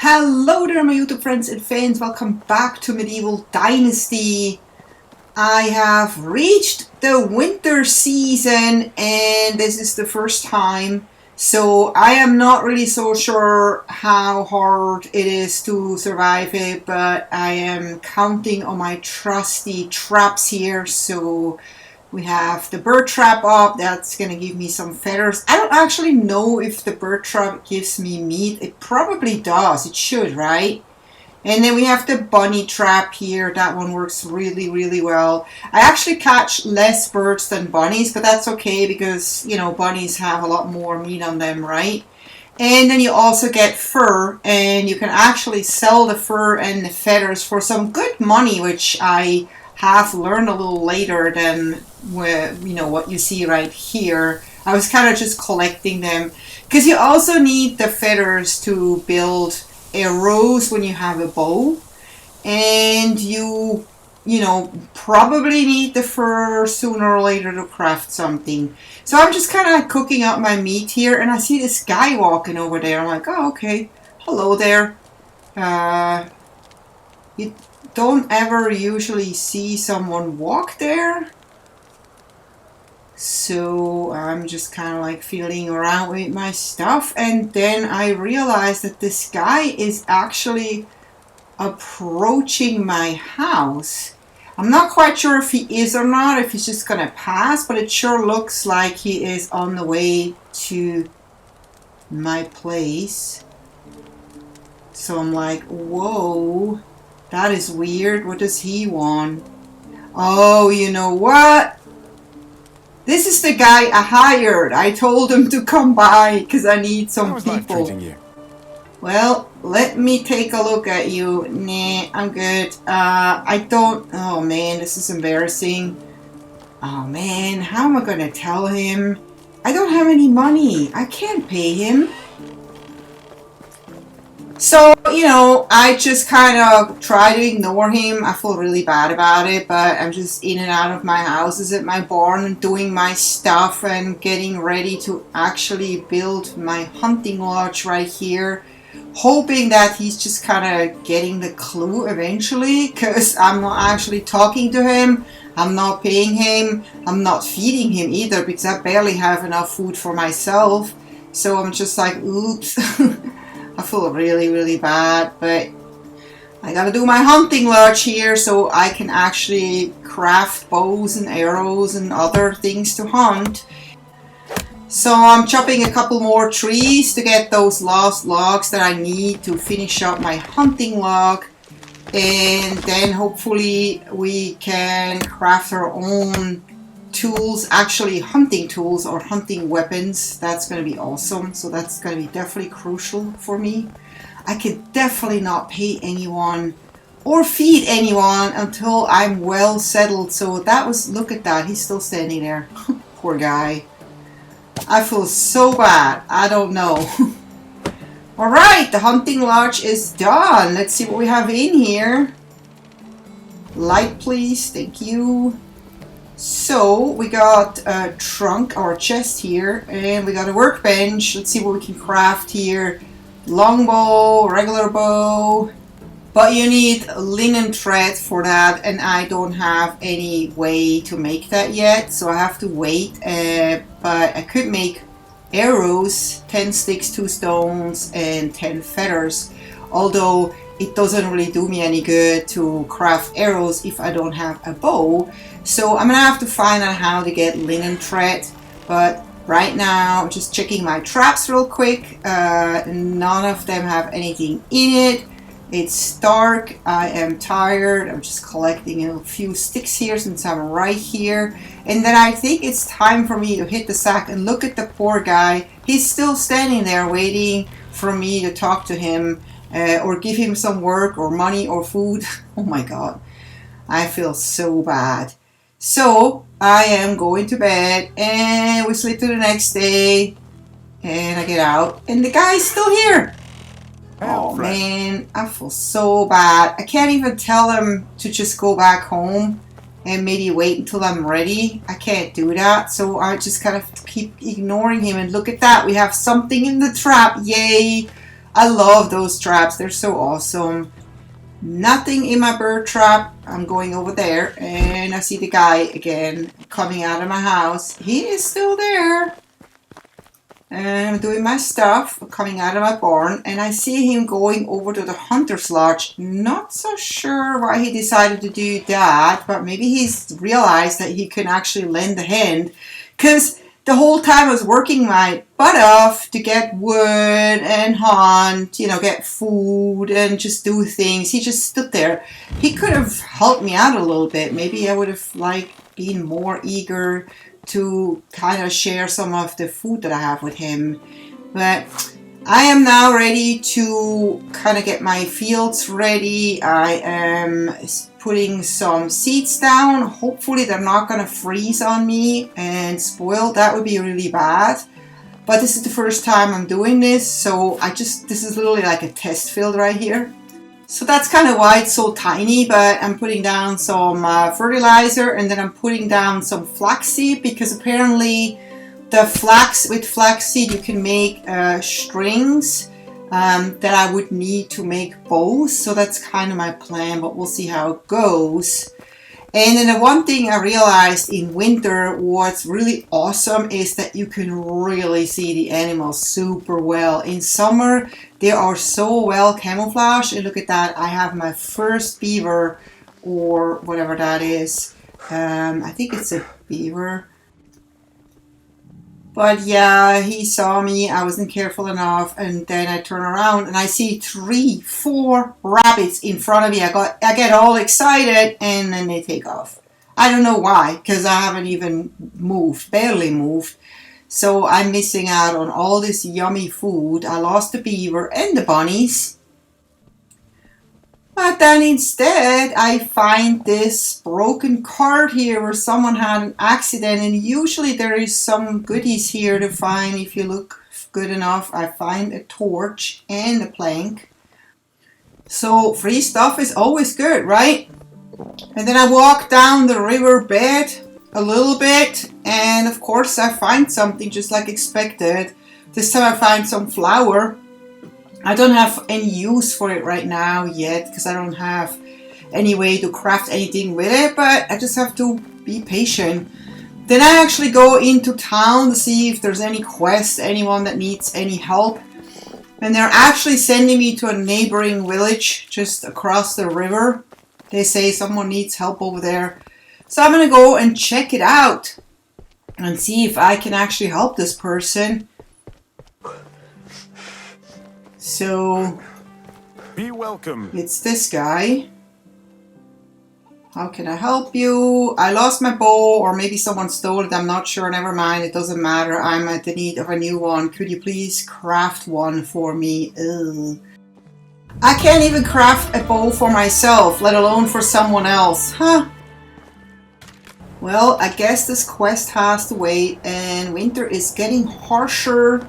Hello there my YouTube friends and fans, welcome back to Medieval Dynasty. I have reached the winter season and this is the first time, so I am not really so sure how hard it is to survive it, but I am counting on my trusty traps here. So we have the bird trap up, that's gonna give me some feathers. I don't actually know if the bird trap gives me meat. It probably does, it should, right? And then we have the bunny trap here. That one works really well. I actually catch less birds than bunnies, but that's okay because, you know, bunnies have a lot more meat on them, right? And then you also get fur, and you can actually sell the fur and the feathers for some good money, which I have learned a little later than what you see right here. I was kind of just collecting them because you also need the feathers to build arrows when you have a bow, and you probably need the fur sooner or later to craft something. So I'm just kind of cooking up my meat here, and I see this guy walking over there. I'm like, oh, okay, hello there. You don't ever usually see someone walk there, so I'm just kind of like feeling around with my stuff, and then I realized that this guy is actually approaching my house. I'm not quite sure if he is or not, if he's just gonna pass, but it sure looks like he is on the way to my place. So I'm like, whoa, that is weird. What does he want? Oh, you know what? This is the guy I hired. I told him to come by because I need some people. Well, let me take a look at you. Nah, I'm good. I don't... Oh man, this is embarrassing. Oh man, how am I gonna tell him? I don't have any money. I can't pay him. So, I just kind of try to ignore him. I feel really bad about it, but I'm just in and out of my houses at my barn and doing my stuff and getting ready to actually build my hunting lodge right here. Hoping that he's just kind of getting the clue eventually, because I'm not actually talking to him. I'm not paying him. I'm not feeding him either because I barely have enough food for myself. So I'm just like, oops. I feel really bad, but I gotta do my hunting lodge here so I can actually craft bows and arrows and other things to hunt. So I'm chopping a couple more trees to get those last logs that I need to finish up my hunting log, and then hopefully we can craft our own tools, actually hunting tools or hunting weapons. That's going to be awesome. So that's going to be definitely crucial for me. I could definitely not pay anyone or feed anyone until I'm well settled. So that was, look at that, he's still standing there. Poor guy. I feel so bad. I don't know. Alright, the hunting lodge is done. Let's see what we have in here. Light please, thank you. So we got a trunk or a chest here, and we got a workbench. Let's see what we can craft here. Longbow, regular bow, but you need linen thread for that, and I don't have any way to make that yet, so I have to wait. But I could make arrows, 10 sticks, 2 stones, and 10 feathers, although it doesn't really do me any good to craft arrows if I don't have a bow. So I'm gonna have to find out how to get linen thread. But right now I'm just checking my traps real quick. None of them have anything in it. It's dark. I am tired. I'm just collecting a few sticks here since I'm right here. And then I think it's time for me to hit the sack, and look at the poor guy. He's still standing there waiting for me to talk to him. Or give him some work or money or food. Oh my god, I feel so bad. So I am going to bed, and we sleep to the next day, and I get out and the guy's still here. Oh man, I feel so bad. I can't even tell him to just go back home and maybe wait until I'm ready. I can't do that, so I just kind of keep ignoring him. And look at that, we have something in the trap. Yay! I love those traps. They're so awesome. Nothing in my bird trap. I'm going over there and I see the guy again coming out of my house. He is still there. And I'm doing my stuff, coming out of my barn, and I see him going over to the hunter's lodge. Not so sure why he decided to do that, but maybe he's realized that he can actually lend a hand. Because the whole time I was working my butt off to get wood and hunt, you know, get food and just do things. He just stood there. He could have helped me out a little bit. Maybe I would have been more eager to kind of share some of the food that I have with him. But I am now ready to kind of get my fields ready. I am putting some seeds down. Hopefully they're not going to freeze on me and spoil. That would be really bad. But this is the first time I'm doing this, so this is literally like a test field right here. So that's kind of why it's so tiny, but I'm putting down some fertilizer, and then I'm putting down some flaxseed, because apparently with flaxseed you can make strings that I would need to make bows. So that's kind of my plan, but we'll see how it goes. And then the one thing I realized in winter, what's really awesome is that you can really see the animals super well. In summer, they are so well camouflaged. And look at that, I have my first beaver, or whatever that is. I think it's a beaver. But yeah, he saw me, I wasn't careful enough, and then I turn around and I see 3, 4 rabbits in front of me. I get all excited, and then they take off. I don't know why, because I haven't even moved, barely moved. So I'm missing out on all this yummy food. I lost the beaver and the bunnies. But then instead, I find this broken cart here where someone had an accident, and usually there is some goodies here to find if you look good enough. I find a torch and a plank. So free stuff is always good, right? And then I walk down the river bed a little bit, and of course I find something just like expected. This time I find some flour. I don't have any use for it right now yet, because I don't have any way to craft anything with it, but I just have to be patient. Then I actually go into town to see if there's any quest, anyone that needs any help. And they're actually sending me to a neighboring village just across the river. They say someone needs help over there. So I'm going to go and check it out and see if I can actually help this person. So, be welcome. It's this guy. How can I help you? I lost my bow, or maybe someone stole it. I'm not sure. Never mind. It doesn't matter. I'm at the need of a new one. Could you please craft one for me? Ugh. I can't even craft a bow for myself, let alone for someone else. Huh? Well, I guess this quest has to wait, and winter is getting harsher.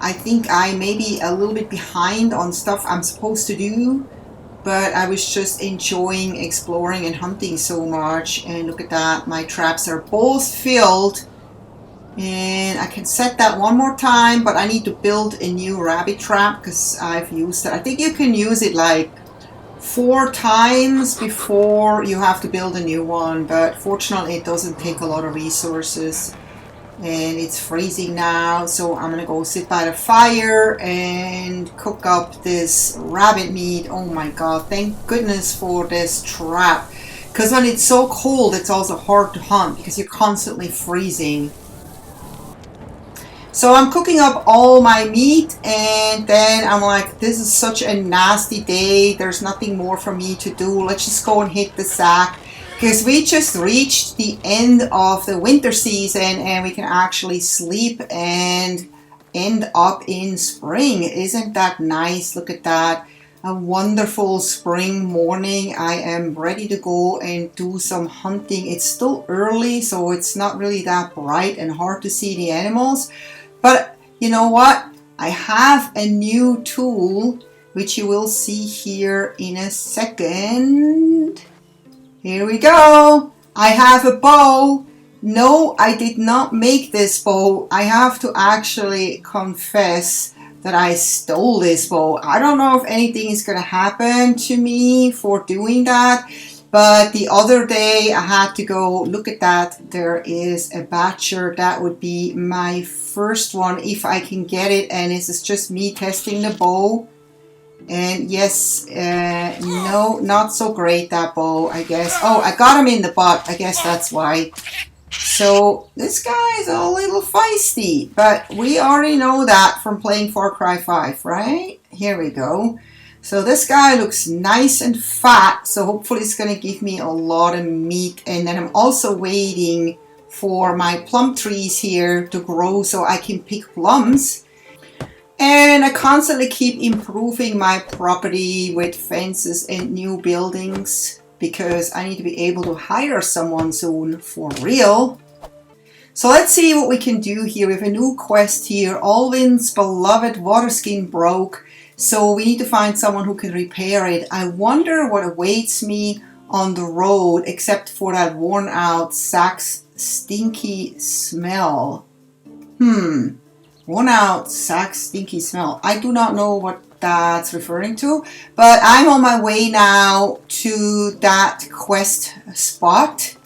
I think I may be a little bit behind on stuff I'm supposed to do, but I was just enjoying exploring and hunting so much. And look at that, my traps are both filled, and I can set that one more time, but I need to build a new rabbit trap because I've used it. I think you can use it like 4 times before you have to build a new one, but fortunately it doesn't take a lot of resources. And it's freezing now, so I'm gonna go sit by the fire and cook up this rabbit meat. Oh my god, thank goodness for this trap, because when it's so cold it's also hard to hunt because you're constantly freezing. So I'm cooking up all my meat, and then I'm like, this is such a nasty day, there's nothing more for me to do, let's just go and hit the sack. Because we just reached the end of the winter season and we can actually sleep and end up in spring. Isn't that nice? Look at that. A wonderful spring morning. I am ready to go and do some hunting. It's still early, so it's not really that bright and hard to see the animals. But you know what? I have a new tool, which you will see here in a second. Here we go. I have a bow. No, I did not make this bow. I have to actually confess that I stole this bow. I don't know if anything is gonna happen to me for doing that, but the other day I had to go look at that. There is a Batcher. That would be my first one if I can get it, and this is just me testing the bow. And yes, no, not so great, that bow, I guess. Oh, I got him in the butt. I guess that's why. So this guy is a little feisty, but we already know that from playing Far Cry 5, right? Here we go. So this guy looks nice and fat, so hopefully it's going to give me a lot of meat. And then I'm also waiting for my plum trees here to grow so I can pick plums. And I constantly keep improving my property with fences and new buildings, because I need to be able to hire someone soon for real. So let's see what we can do here. We have a new quest here. Alvin's beloved water skin broke, so we need to find someone who can repair it. I wonder what awaits me on the road, except for that worn out sack's stinky smell. Worn out sack stinky smell. I do not know what that's referring to, but I'm on my way now to that quest spot,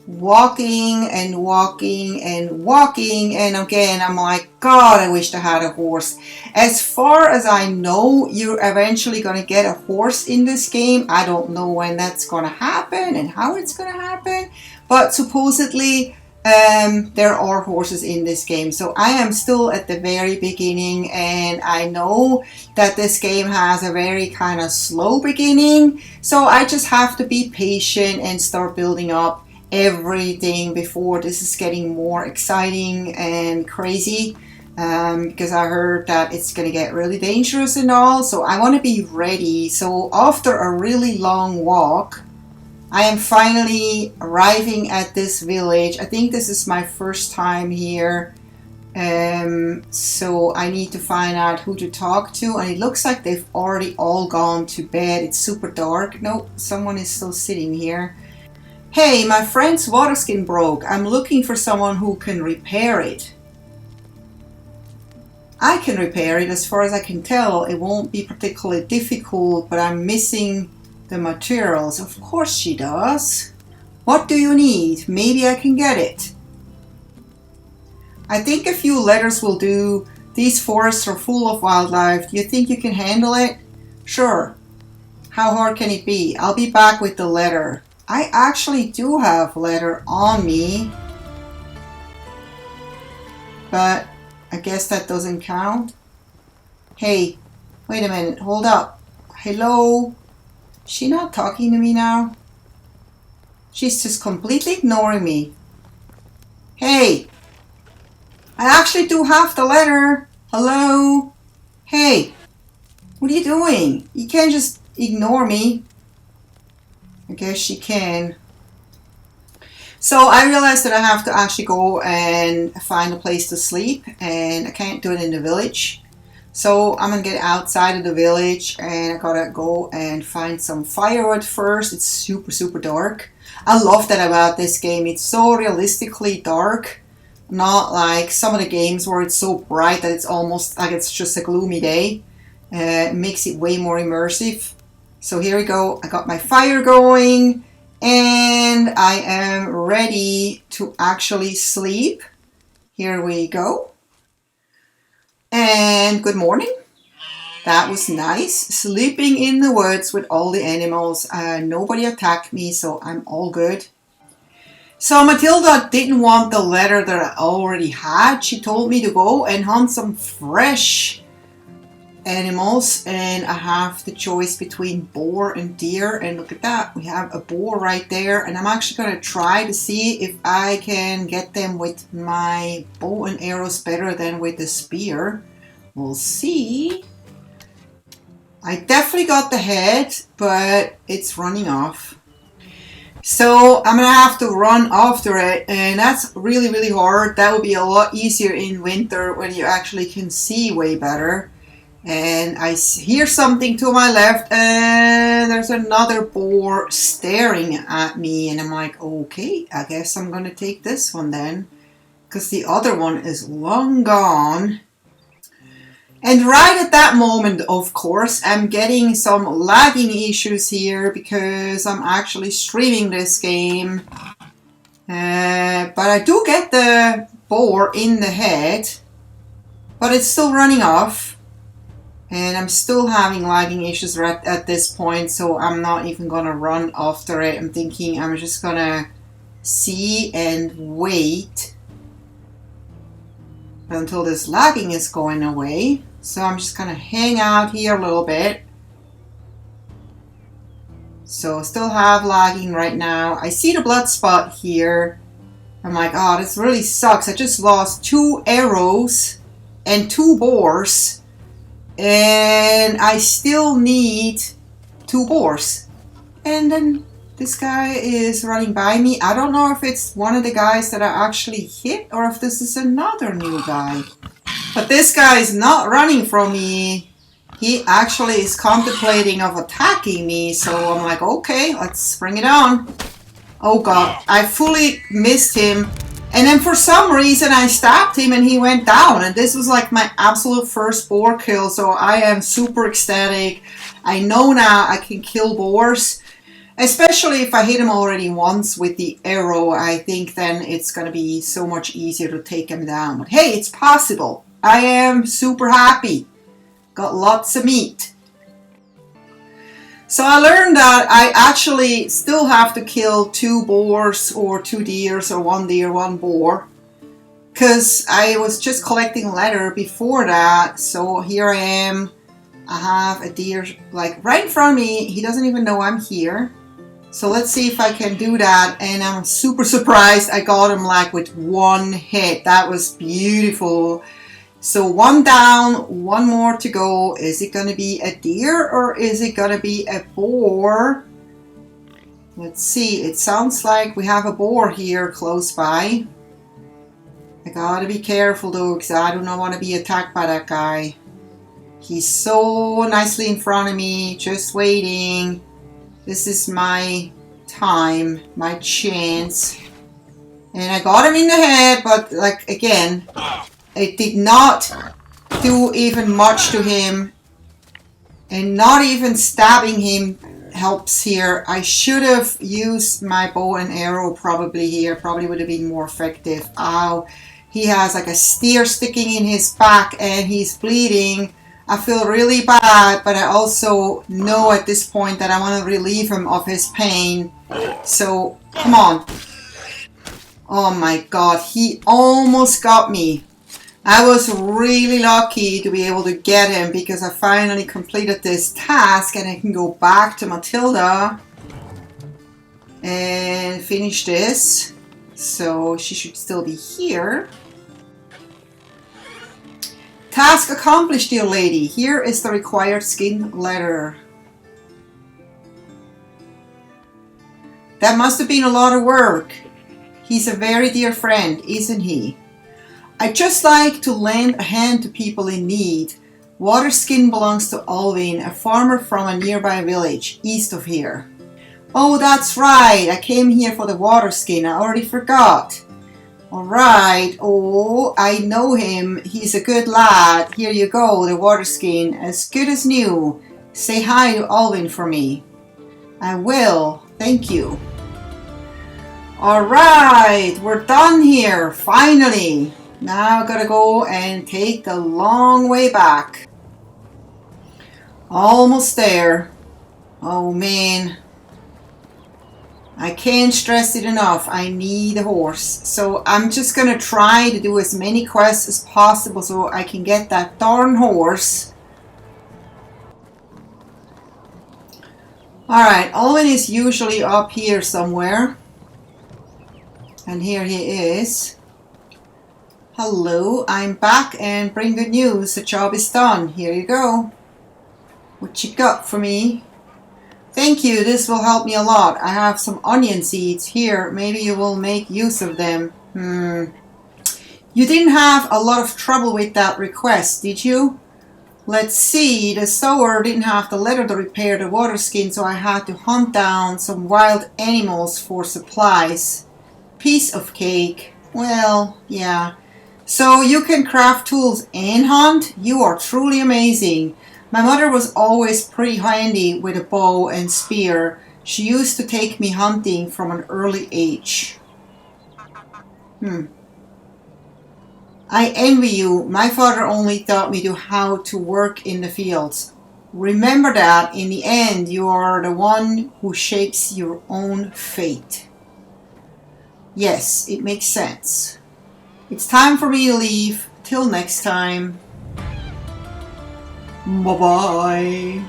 walking and walking and walking, and again I'm like, God, I wish I had a horse. As far as I know, you're eventually going to get a horse in this game. I don't know when that's going to happen and how it's going to happen, but supposedly there are horses in this game. So I am still at the very beginning, and I know that this game has a very kind of slow beginning, so I just have to be patient and start building up everything before this is getting more exciting and crazy, because I heard that it's gonna get really dangerous and all, so I want to be ready. So after a really long walk, I am finally arriving at this village. I think this is my first time here. So I need to find out who to talk to. And it looks like they've already all gone to bed. It's super dark. No, someone is still sitting here. Hey, my friend's water skin broke. I'm looking for someone who can repair it. I can repair it. As far as I can tell, it won't be particularly difficult, but I'm missing the materials. Of course she does. What do you need? Maybe I can get it. I think a few letters will do. These forests are full of wildlife. Do you think you can handle it? Sure. How hard can it be? I'll be back with the letter. I actually do have letter on me, but I guess that doesn't count. Hey, wait a minute. Hold up. Hello? Is she not talking to me now? She's just completely ignoring me. Hey, I actually do have the letter. Hello? Hey, what are you doing? You can't just ignore me. I guess she can. So I realized that I have to actually go and find a place to sleep, and I can't do it in the village. So I'm gonna get outside of the village, and I gotta go and find some firewood first. It's super dark. I love that about this game. It's so realistically dark, not like some of the games where it's so bright that it's almost like it's just a gloomy day. It makes it way more immersive. So here we go. I got my fire going, and I am ready to actually sleep. Here we go. And good morning. That was nice. Sleeping in the woods with all the animals. Nobody attacked me, so I'm all good. So Matilda didn't want the letter that I already had. She told me to go and hunt some fresh animals, and I have the choice between boar and deer, and look at that, we have a boar right there, and I'm actually going to try to see if I can get them with my bow and arrows better than with the spear. We'll see. I definitely got the head, but it's running off. So I'm gonna have to run after it, and that's really hard. That would be a lot easier in winter when you actually can see way better. And I hear something to my left, and there's another boar staring at me, and I'm like, okay, I guess I'm gonna take this one then, because the other one is long gone. And right at that moment, of course, I'm getting some lagging issues here because I'm actually streaming this game. But I do get the boar in the head, but it's still running off. And I'm still having lagging issues right at this point, so I'm not even gonna run after it. I'm thinking I'm just gonna see and wait until this lagging is going away. So I'm just gonna hang out here a little bit. So still have lagging right now. I see the blood spot here. I'm like, oh, this really sucks. I just lost 2 arrows and 2 boars. And I still need 2 boars. And then this guy is running by me. I don't know if it's one of the guys that I actually hit or if this is another new guy. But this guy is not running from me. He actually is contemplating of attacking me. So I'm like, okay, let's bring it on. Oh god, I fully missed him. And then for some reason I stabbed him and he went down. And this was like my absolute first boar kill. So I am super ecstatic. I know now I can kill boars. Especially if I hit him already once with the arrow. I think then it's going to be so much easier to take him down. But hey, it's possible. I am super happy. Got lots of meat. So I learned that I actually still have to kill 2 boars or 2 deers or 1 deer, 1 boar. Because I was just collecting leather before that. So here I am. I have a deer like right in front of me. He doesn't even know I'm here. So let's see if I can do that. And I'm super surprised I got him like with 1 hit. That was beautiful. So 1 down, 1 more to go. Is it going to be a deer or is it going to be a boar? Let's see. It sounds like we have a boar here close by. I gotta be careful though because I do not want to be attacked by that guy. He's so nicely in front of me, just waiting. This is my time, my chance. And I got him in the head, but like again, it did not do even much to him. And not even stabbing him helps here. I should have used my bow and arrow probably here. Probably would have been more effective. Ow. He has like a spear sticking in his back and he's bleeding. I feel really bad, but I also know at this point that I want to relieve him of his pain. So, come on. Oh my god, he almost got me. I was really lucky to be able to get him because I finally completed this task and I can go back to Matilda and finish this. So she should still be here. Task accomplished, dear lady. Here is the required skin letter. That must have been a lot of work. He's a very dear friend, isn't he? I just like to lend a hand to people in need. Waterskin belongs to Alvin, a farmer from a nearby village, east of here. Oh, that's right. I came here for the waterskin. I already forgot. Alright. Oh, I know him. He's a good lad. Here you go, the waterskin. As good as new. Say hi to Alvin for me. I will. Thank you. Alright. We're done here. Finally. Now I gotta go and take the long way back. Almost there. Oh man. I can't stress it enough. I need a horse. So I'm just gonna try to do as many quests as possible so I can get that darn horse. Alright, Owen is usually up here somewhere. And here he is. Hello, I'm back and bring good news. The job is done. Here you go. What you got for me? Thank you, this will help me a lot. I have some onion seeds here. Maybe you will make use of them. You didn't have a lot of trouble with that request, did you? Let's see, the sower didn't have the leather to repair the water skin, so I had to hunt down some wild animals for supplies. Piece of cake. Well, yeah. So you can craft tools and hunt? You are truly amazing. My mother was always pretty handy with a bow and spear. She used to take me hunting from an early age. I envy you. My father only taught me how to work in the fields. Remember that in the end you are the one who shapes your own fate. Yes, it makes sense. It's time for me to leave. Till next time. Bye-bye.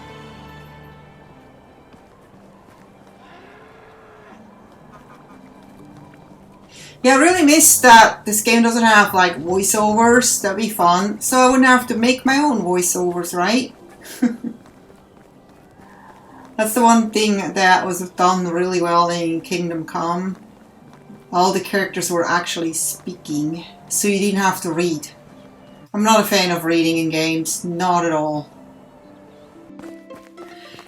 Yeah, I really miss that this game doesn't have like voiceovers. That'd be fun. So I wouldn't have to make my own voiceovers, right? That's the one thing that was done really well in Kingdom Come. All the characters were actually speaking, so you didn't have to read. I'm not a fan of reading in games, not at all.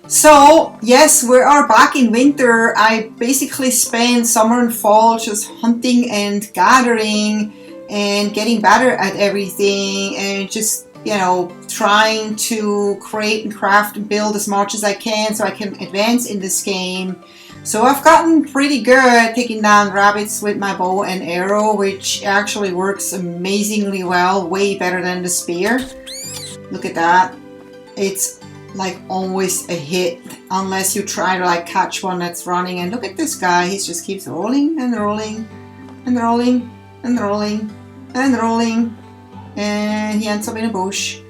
So, yes, we are back in winter. I basically spent summer and fall just hunting and gathering and getting better at everything and just, you know, trying to create and craft and build as much as I can so I can advance in this game. So I've gotten pretty good at taking down rabbits with my bow and arrow, which actually works amazingly well, way better than the spear. Look at that. It's like always a hit unless you try to like catch one that's running. And look at this guy, he just keeps rolling and rolling and rolling and rolling and rolling, and he ends up in a bush.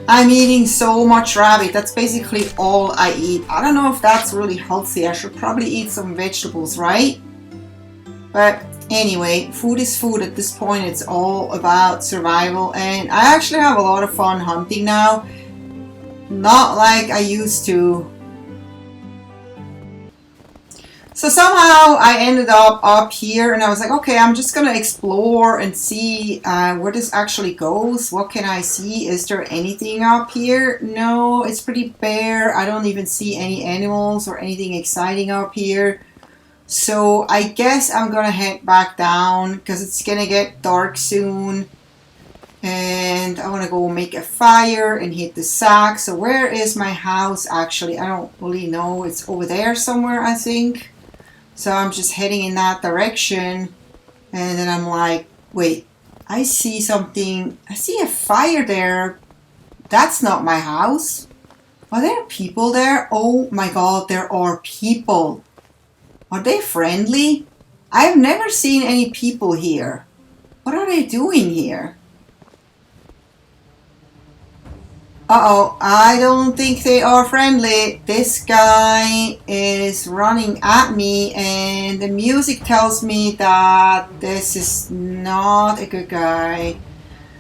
I'm eating so much rabbit. That's basically all I eat. I don't know if that's really healthy. I should probably eat some vegetables, right? But anyway, food is food at this point. It's all about survival, and I actually have a lot of fun hunting now. Not like I used to. So somehow I ended up here, and I was like, okay, I'm just gonna explore and see where this actually goes. What can I see? Is there anything up here? No, it's pretty bare. I don't even see any animals or anything exciting up here. So I guess I'm gonna head back down because it's gonna get dark soon. And I want to go make a fire and hit the sack. So where is my house actually? I don't really know. It's over there somewhere, I think. So I'm just heading in that direction. And then I'm like, wait, I see something. I see a fire there. That's not my house. Are there people there? Oh my god, there are people. Are they friendly? I've never seen any people here. What are they doing here? Uh-oh, I don't think they are friendly. This guy is running at me and the music tells me that this is not a good guy.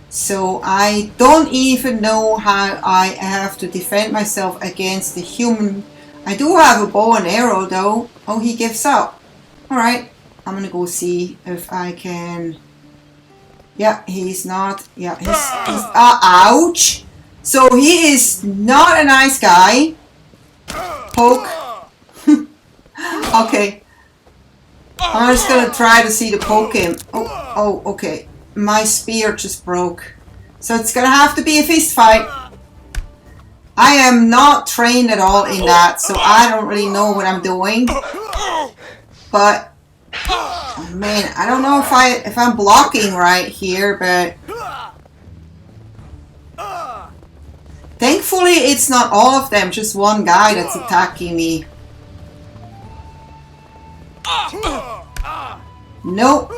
So I don't even know how I have to defend myself against the human. I do have a bow and arrow though. Oh, he gives up. Alright, I'm gonna go see if I can. Yeah, he's not. Yeah, he's ouch! So he is not a nice guy. Poke. Okay. I'm just gonna try to see to poke him. Oh, okay. My spear just broke. So it's gonna have to be a fist fight. I am not trained at all in that, so I don't really know what I'm doing. But man, I don't know if I'm blocking right here, but thankfully it's not all of them, just one guy that's attacking me. Nope.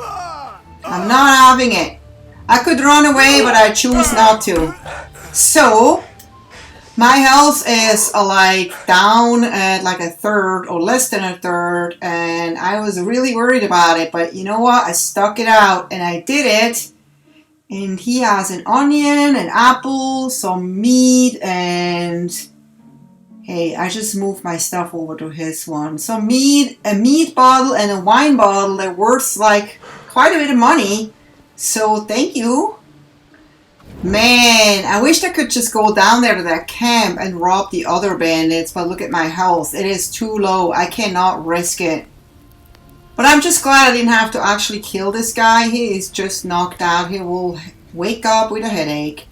I'm not having it. I could run away, but I choose not to. So my health is like down at like a third or less than a third, and I was really worried about it, but you know what? I stuck it out and I did it. And he has an onion, an apple, some meat, and hey, I just moved my stuff over to his one. Some meat, a meat bottle, and a wine bottle. They're worth like quite a bit of money. So thank you. Man, I wish I could just go down there to that camp and rob the other bandits, but look at my health. It is too low. I cannot risk it. But I'm just glad I didn't have to actually kill this guy. He is just knocked out. He will wake up with a headache.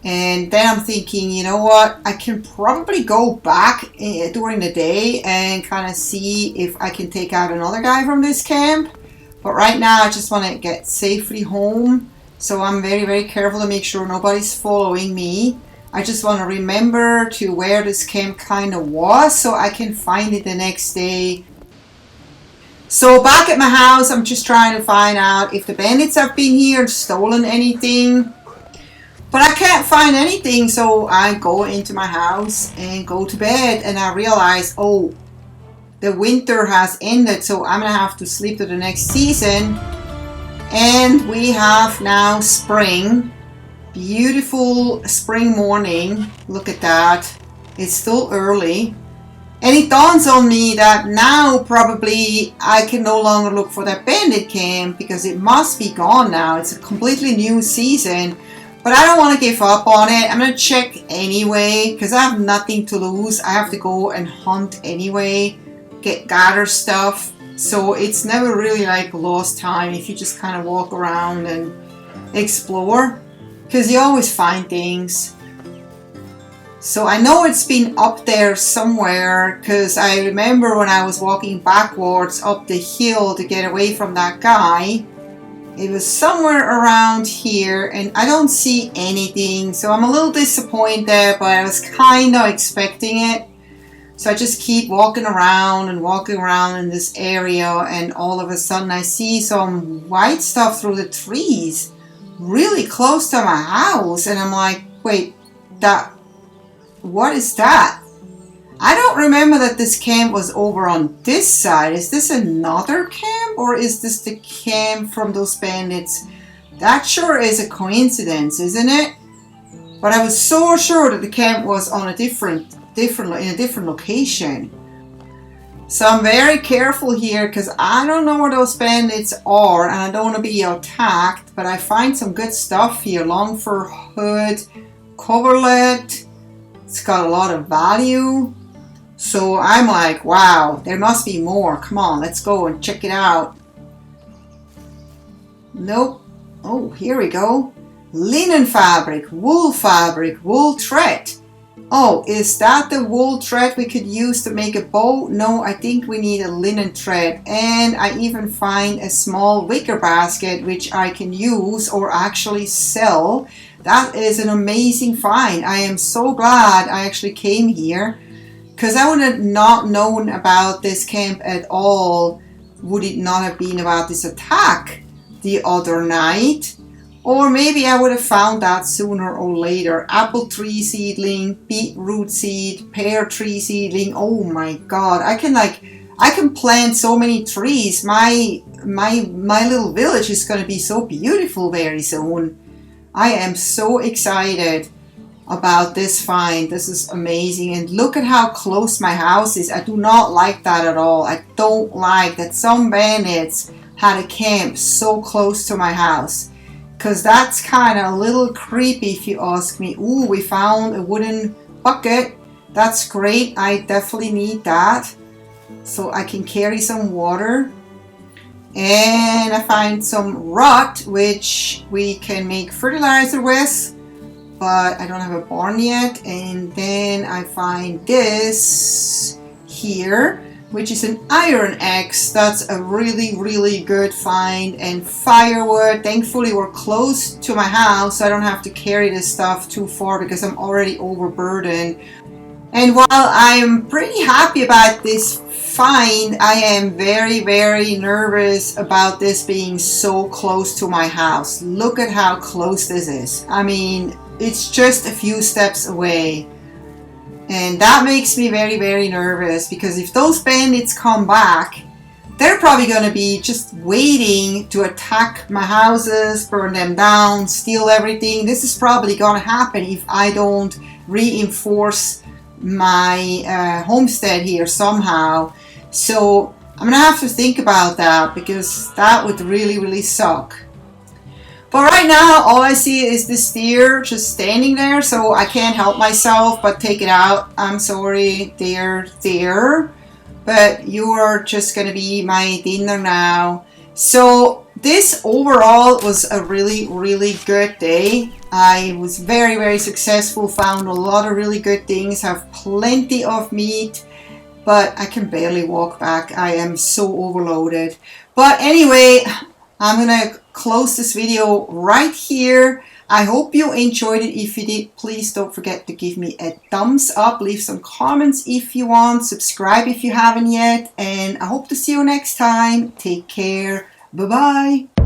And then I'm thinking, you know what? I can probably go back during the day and kind of see if I can take out another guy from this camp. But right now I just want to get safely home. So I'm very, very careful to make sure nobody's following me. I just want to remember to where this camp kind of was so I can find it the next day. So back at my house, I'm just trying to find out if the bandits have been here and stolen anything. But I can't find anything, so I go into my house and go to bed, and I realize, oh, the winter has ended, so I'm gonna have to sleep to the next season. And we have now spring. Beautiful spring morning. Look at that. It's still early. And it dawns on me that now probably I can no longer look for that bandit camp because it must be gone now. It's a completely new season. But I don't want to give up on it. I'm going to check anyway because I have nothing to lose. I have to go and hunt anyway, gather stuff. So it's never really like lost time if you just kind of walk around and explore because you always find things. So I know it's been up there somewhere because I remember when I was walking backwards up the hill to get away from that guy. It was somewhere around here and I don't see anything, so I'm a little disappointed, but I was kind of expecting it. So I just keep walking around in this area, and all of a sudden I see some white stuff through the trees really close to my house, and I'm like, wait, what is that? I don't remember that this camp was over on this side. Is this another camp or is this the camp from those bandits? That sure is a coincidence, isn't it? But I was so sure that the camp was on in a different location. So I'm very careful here because I don't know where those bandits are and I don't want to be attacked. But I find some good stuff here. Long fur hood, coverlet. It's got a lot of value. So I'm like, wow, there must be more. Come on, let's go and check it out. Nope. Oh, here we go. Linen fabric, wool thread. Oh, is that the wool thread we could use to make a bow? No, I think we need a linen thread. And I even find a small wicker basket which I can use or actually sell. That is an amazing find. I am so glad I actually came here. Because I would have not known about this camp at all, would it not have been about this attack the other night. Or maybe I would have found that sooner or later. Apple tree seedling, beetroot seed, pear tree seedling. Oh my god, I can plant so many trees. My little village is going to be so beautiful very soon. I am so excited about this find. This is amazing, and look at how close my house is. I do not like that at all. I don't like that some bandits had a camp so close to my house, because that's kind of a little creepy if you ask me. Ooh, we found a wooden bucket. That's great. I definitely need that so I can carry some water. And I find some rot which we can make fertilizer with, but I don't have a barn yet. And then I find this here, which is an iron axe. That's a really good find. And firewood. Thankfully we're close to my house, so I don't have to carry this stuff too far because I'm already overburdened. And while I'm pretty happy about this find, I am very nervous about this being so close to my house. Look at how close this is. I mean, it's just a few steps away. And that makes me very nervous, because if those bandits come back, they're probably going to be just waiting to attack my houses, burn them down, steal everything. This is probably going to happen if I don't reinforce my homestead here somehow. So I'm going to have to think about that, because that would really suck. But right now, all I see is this deer just standing there, so I can't help myself but take it out. I'm sorry, deer. but you're just gonna be my dinner now. So this overall was a really good day. I was very successful, found a lot of really good things, have plenty of meat, but I can barely walk back. I am so overloaded. But anyway, I'm gonna close this video right here. I hope you enjoyed it. If you did, please don't forget to give me a thumbs up, leave some comments if you want, subscribe if you haven't yet, and I hope to see you next time. Take care. Bye bye.